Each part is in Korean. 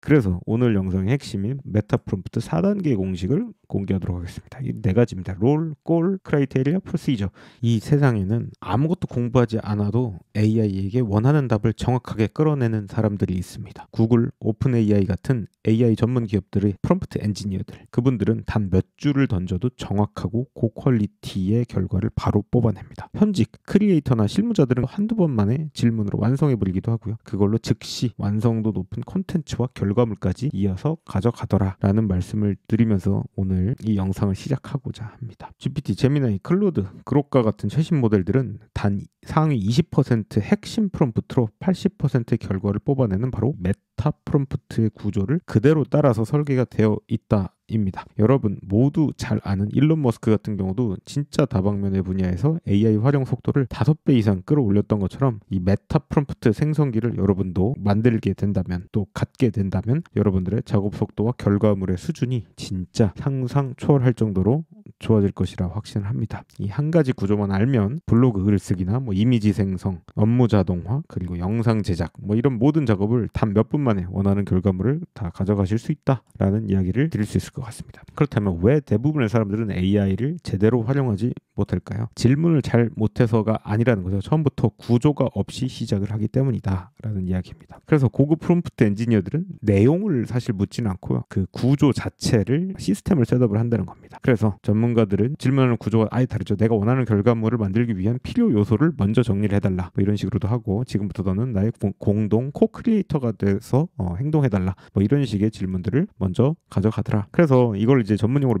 그래서 오늘 영상의 핵심인 메타 프롬프트 4단계 공식을 공개하도록 하겠습니다. 이 네 가지입니다. 롤, 골, 크라이테리아, 프로시저. 이 세상에는 아무것도 공부하지 않아도 AI에게 원하는 답을 정확하게 끌어내는 사람들이 있습니다. 구글, 오픈 AI 같은 AI 전문 기업들의 프롬프트 엔지니어들. 그분들은 단 몇 줄을 던져도 정확하고 고퀄리티의 결과를 바로 뽑아냅니다. 현직 크리에이터나 실무자들은 한두 번 만에 질문으로 완성해버리기도 하고요. 그걸로 즉시 완성도 높은 콘텐츠와 결과물까지 이어서 가져가더라 라는 말씀을 드리면서 오늘 이 영상을 시작하고자 합니다. GPT, 제미나이, 클로드, 그록과 같은 최신 모델들은 단 상위 20% 핵심 프롬프트로 80%의 결과를 뽑아내는 바로 메타 프롬프트의 구조를 그대로 따라서 설계가 되어 있다. 입니다. 여러분 모두 잘 아는 일론 머스크 같은 경우도 진짜 다방면의 분야에서 AI 활용 속도를 5배 이상 끌어올렸던 것처럼 이 메타 프롬프트 생성기를 여러분도 만들게 된다면 또 갖게 된다면 여러분들의 작업 속도와 결과물의 수준이 진짜 상상 초월할 정도로 좋아질 것이라 확신을 합니다. 이 한 가지 구조만 알면 블로그 글쓰기나 이미지 생성, 업무 자동화, 그리고 영상 제작 이런 모든 작업을 단 몇 분 만에 원하는 결과물을 다 가져가실 수 있다라는 이야기를 드릴 수 있을 것 같습니다. 그렇다면 왜 대부분의 사람들은 AI를 제대로 활용하지 못할까요? 질문을 잘 못해서가 아니라는 거죠. 처음부터 구조가 없이 시작을 하기 때문이다 라는 이야기입니다. 그래서 고급 프롬프트 엔지니어들은 내용을 사실 묻지는 않고요. 그 구조 자체를 시스템을 셋업을 한다는 겁니다. 그래서 전문가들은 질문하는 구조가 아예 다르죠. 내가 원하는 결과물을 만들기 위한 필요 요소를 먼저 정리를 해달라 이런 식으로도 하고 지금부터 너는 나의 공동 코크리에이터가 돼서 행동해달라 이런 식의 질문들을 먼저 가져가더라. 그래서 이걸 이제 전문용어로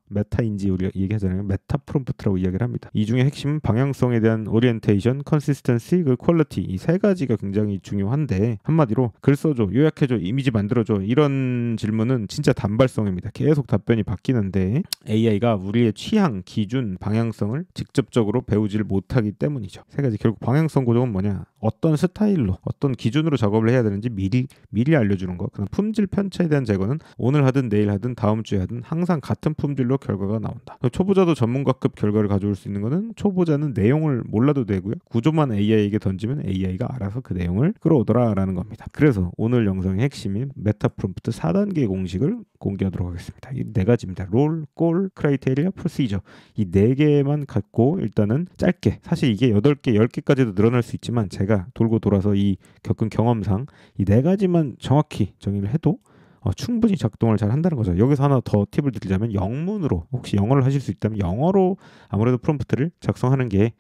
메타인지 우리가 얘기하잖아요. 메타 프롬프트라고 이야기를 합니다. 이 중에 핵심은 방향성에 대한 오리엔테이션, 컨시스턴시, 그 퀄리티 이 세 가지가 굉장히 중요한데 한마디로 글 써줘, 요약해줘, 이미지 만들어줘 이런 질문은 진짜 단발성입니다. 계속 답변이 바뀌는데 AI가 우리의 취향, 기준, 방향성을 직접적으로 배우지를 못하기 때문이죠. 세 가지 결국 방향성 고정은 뭐냐? 어떤 스타일로, 어떤 기준으로 작업을 해야 되는지 미리 알려주는 거. 그다음 품질 편차에 대한 제거는 오늘 하든 내일 하든 다음 주에 하든 항상 같은 품질로 결과가 나온다. 초보자도 전문가급 결과를 가져올 수 있는 거는 초보자는 내용을 몰라도 되고요. 구조만 AI에게 던지면 AI가 알아서 그 내용을 끌어오더라라는 겁니다. 그래서 오늘 영상의 핵심인 메타 프롬프트 4단계 공식을 공개하도록 하겠습니다. 이 네 가지입니다. 롤, 골, 크라이테리아, 프로시저. 이 네 개만 갖고 일단은 짧게 사실 이게 8개, 10개까지도 늘어날 수 있지만 제가 돌고 돌아서 이 겪은 경험상 이 네 가지만 정확히 정의를 해도 충분히 작동을 잘 한다는 거죠. 여기서 하나 더 팁을 드리자면 영문으로 혹시 영어를 하실 수 있다면 영어로 아무래도 프롬프트를 작성하는 게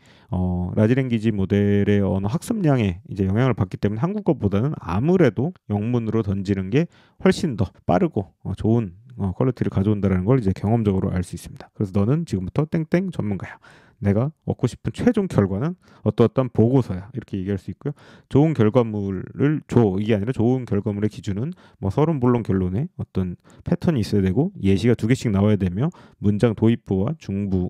라지 랭귀지 모델의 언어 학습량에 이제 영향을 받기 때문에 한국어보다는 아무래도 영문으로 던지는 게 훨씬 더 빠르고 좋은 퀄리티를 가져온다는 걸 이제 경험적으로 알 수 있습니다. 그래서 너는 지금부터 땡땡 전문가야. 내가 얻고 싶은 최종 결과는 어떠한 보고서야 이렇게 얘기할 수 있고요. 좋은 결과물을 줘 이게 아니라 좋은 결과물의 기준은 서론 본론 결론에 어떤 패턴이 있어야 되고 예시가 2개씩 나와야 되며 문장 도입부와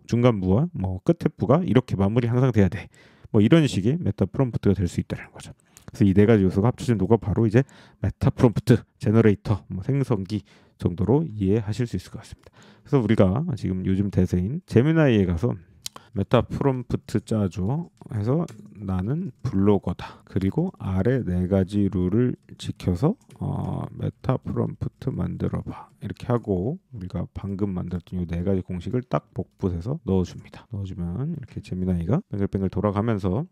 중간부와 끝부가 이렇게 마무리 항상 돼야 돼. 이런 식의 메타 프롬프트가 될 수 있다는 거죠. 그래서 이 네 가지 요소가 합쳐진 노가 바로 이제 메타 프롬프트 제너레이터 생성기 정도로 이해하실 수 있을 것 같습니다. 그래서 우리가 지금 요즘 대세인 제미나이에 가서 메타 프롬프트 짜줘 해서 나는 블로거다. 그리고 아래 4가지 룰을 지켜서 메타 프롬프트 만들어봐. 이렇게 하고 우리가 방금 만들었던 이 4가지 공식을 딱 복붙해서 넣어줍니다. 넣어주면 이렇게 제미나이가 뱅글뱅글 돌아가면서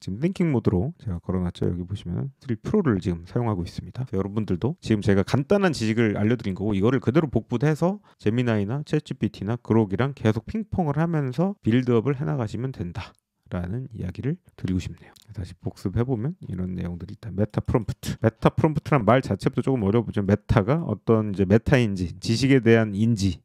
지금 띵킹 모드로 제가 걸어놨죠. 여기 보시면 3 프로를 지금 사용하고 있습니다. 여러분들도 지금 제가 간단한 지식을 알려드린 거고 이거를 그대로 복붙해서 제미나이나 챗GPT나 그록이랑 계속 핑퐁을 하면서 빌드업을 해나가시면 된다. 라는 이야기를 드리고 싶네요. 다시 복습해보면 이런 내용들이 있다. 메타 프롬프트. 메타 프롬프트란 말 자체부터 조금 어려워보죠. 메타가 어떤 이제 메타인지, 지식에 대한 인지,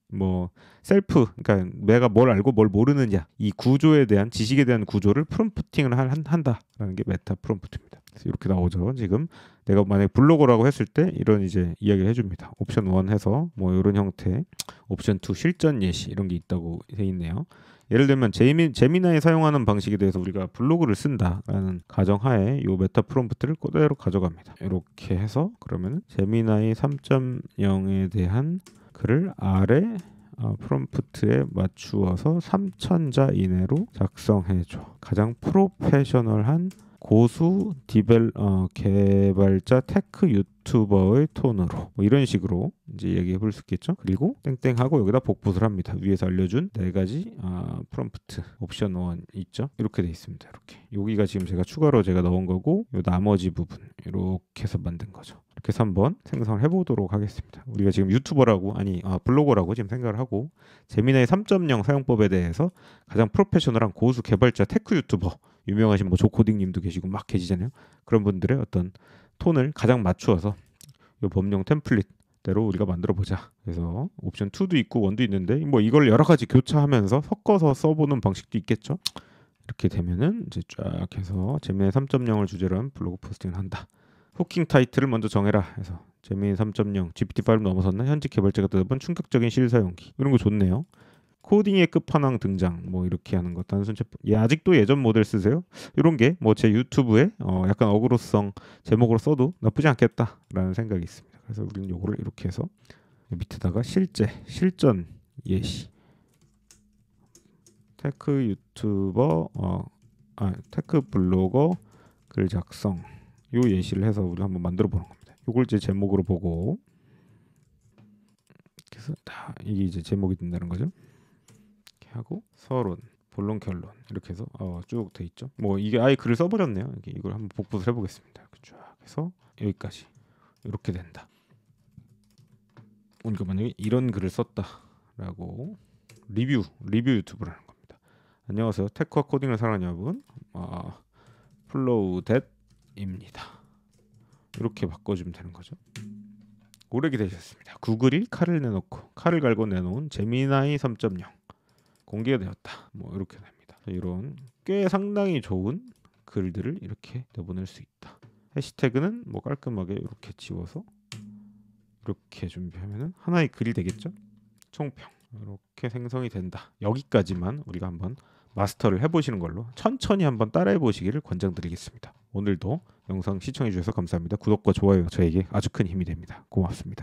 셀프, 그러니까 내가 뭘 알고 뭘 모르느냐, 이 구조에 대한 지식에 대한 구조를 프롬프팅을 한다라는 게 메타 프롬프트입니다. 그래서 이렇게 나오죠. 지금 내가 만약 블로거라고 했을 때 이런 이제 이야기를 해줍니다. 옵션 1 해서 이런 형태, 옵션 2 실전 예시 이런 게 있다고 돼 있네요. 예를 들면 제미나이 사용하는 방식에 대해서 우리가 블로그를 쓴다라는 가정하에 이 메타 프롬프트를 그대로 가져갑니다. 이렇게 해서 그러면 제미나이 3.0에 대한 글을 아래 프롬프트에 맞추어서 3,000자 이내로 작성해줘. 가장 프로페셔널한 고수 개발자 테크 유튜버의 톤으로 뭐 이런 식으로 이제 얘기해 볼 수 있겠죠. 그리고 땡땡하고 여기다 복붙을 합니다. 위에서 알려준 4가지 프롬프트 옵션 1 있죠. 이렇게 돼 있습니다. 이렇게 여기가 지금 제가 추가로 넣은 거고 요 나머지 부분 이렇게 해서 만든 거죠. 이렇게 해서 한번 생성을 해보도록 하겠습니다. 우리가 지금 유튜버라고 블로거라고 지금 생각을 하고 제미나이 3.0 사용법에 대해서 가장 프로페셔널한 고수 개발자 테크 유튜버 유명하신 뭐 조코딩님도 계시고 막 계시잖아요. 그런 분들의 어떤 톤을 가장 맞추어서 이 범용 템플릿대로 우리가 만들어 보자. 그래서 옵션 2도 있고 1도 있는데 뭐 이걸 여러 가지 교차하면서 섞어서 써보는 방식도 있겠죠. 이렇게 되면은 이제 쫙 해서 제미나이 3.0을 주제로 한 블로그 포스팅을 한다. 후킹 타이틀을 먼저 정해라 해서 제미나이 3.0 GPT-5 넘어섰나 현직 개발자가 뜯어본 충격적인 실사용기 이런 거 좋네요. 코딩의 끝판왕 등장 뭐 이렇게 하는 것 단순 제품 아직도 예전 모델 쓰세요? 이런 게 뭐 제 유튜브에 약간 어그로성 제목으로 써도 나쁘지 않겠다라는 생각이 있습니다. 그래서 우리는 요거를 이렇게 해서 밑에다가 실전 예시 테크 유튜버 테크 블로거 글 작성 요 예시를 해서 우리 한번 만들어 보는 겁니다. 요걸 이제 제목으로 보고 그래서 이게 이제 제목이 된다는 거죠. 하고 서론, 본론, 결론 이렇게 해서 쭉 돼 있죠. 뭐 이게 아예 글을 써버렸네요. 이걸 한번 복붙을 해보겠습니다. 쫙 해서 여기까지 이렇게 된다. 우리가 만약에 이런 글을 썼다라고 리뷰 유튜브라는 겁니다. 안녕하세요. 테크와 코딩을 사랑하는 여러분, 플로우댓입니다. 이렇게 바꿔주면 되는 거죠. 오래 기다리셨습니다. 구글이 칼을 갈고 내놓은 제미나이 3.0 공개가 되었다. 뭐 이렇게 됩니다. 이런 꽤 상당히 좋은 글들을 이렇게 내보낼 수 있다. 해시태그는 뭐 깔끔하게 이렇게 지워서 이렇게 준비하면은 하나의 글이 되겠죠. 총평 이렇게 생성이 된다. 여기까지만 우리가 한번 마스터를 해보시는 걸로 천천히 한번 따라해 보시기를 권장드리겠습니다. 오늘도 영상 시청해 주셔서 감사합니다. 구독과 좋아요 저에게 아주 큰 힘이 됩니다. 고맙습니다.